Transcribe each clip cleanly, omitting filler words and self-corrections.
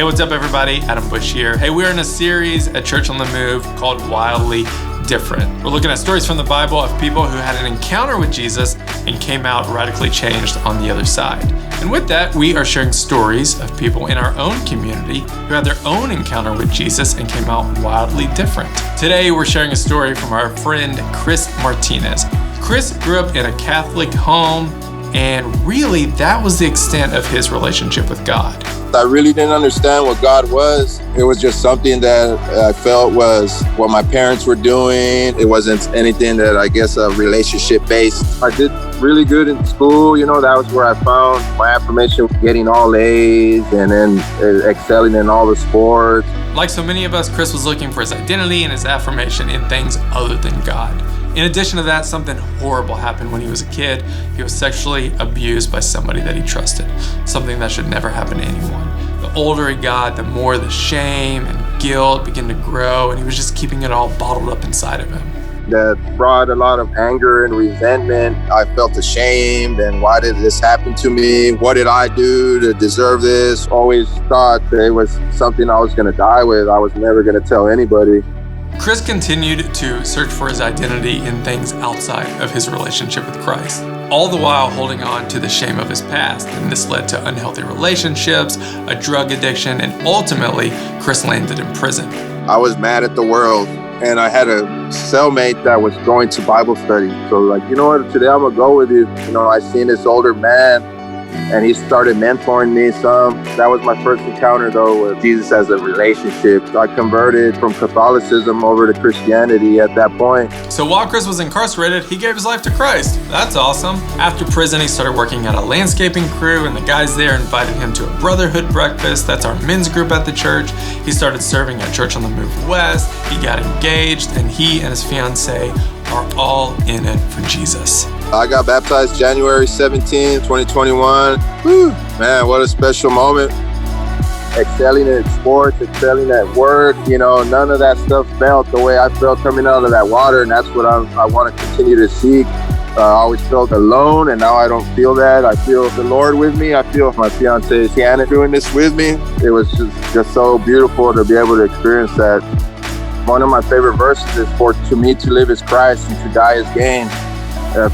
Hey, what's up, everybody? Adam Bush here. Hey, we're in a series at Church on the Move called Wildly Different. We're looking at stories from the Bible of people who had an encounter with Jesus and came out radically changed on the other side. And with that, we are sharing stories of people in our own community who had their own encounter with Jesus and came out wildly different. Today, we're sharing a story from our friend Chris Martinez. Chris grew up in a Catholic home, and really, that was the extent of his relationship with God. I really didn't understand what God was. It was just something that I felt was what my parents were doing. It wasn't anything that I guess relationship based. I did really good in school. That was where I found my affirmation, getting all A's and then excelling in all the sports. Like so many of us, Chris was looking for his identity and his affirmation in things other than God. In addition to that, something horrible happened when he was a kid. He was sexually abused by somebody that he trusted, something that should never happen to anyone. The older he got, the more the shame and guilt began to grow, and he was just keeping it all bottled up inside of him. That brought a lot of anger and resentment. I felt ashamed, and why did this happen to me? What did I do to deserve this? Always thought that it was something I was going to die with. I was never going to tell anybody. Chris continued to search for his identity in things outside of his relationship with Christ, all the while holding on to the shame of his past. And this led to unhealthy relationships, a drug addiction, and ultimately, Chris landed in prison. I was mad at the world, and I had a cellmate that was going to Bible study. So you know what, today I'm gonna go with you. I seen this older man, and he started mentoring me some. That was my first encounter, though, with Jesus as a relationship. I converted from Catholicism over to Christianity at that point. So while Chris was incarcerated, he gave his life to Christ. That's awesome. After prison, he started working at a landscaping crew, and the guys there invited him to a brotherhood breakfast. That's our men's group at the church. He started serving at Church on the Move West. He got engaged, and he and his fiancée are all in it for Jesus. I got baptized January 17, 2021. Whew, man, what a special moment. Excelling in sports, excelling at work, none of that stuff felt the way I felt coming out of that water, and that's what I want to continue to seek. I always felt alone, and now I don't feel that. I feel the Lord with me. I feel my fiancée, Tiana, doing this with me. It was just so beautiful to be able to experience that. One of my favorite verses is, "For to me to live is Christ, and to die is gain."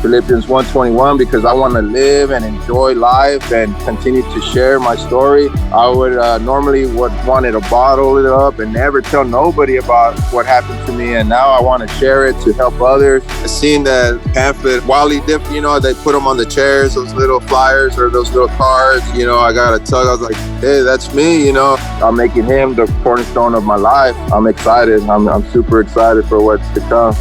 Philippians 1:21, because I want to live and enjoy life and continue to share my story. I would normally wanted to bottle it up and never tell nobody about what happened to me, and now I want to share it to help others. I seen that pamphlet, Wildly Different, they put them on the chairs, those little flyers or those little cards. I got a tug. I was like, hey, that's me. I'm making him the cornerstone of my life. I'm excited. I'm super excited for what's to come.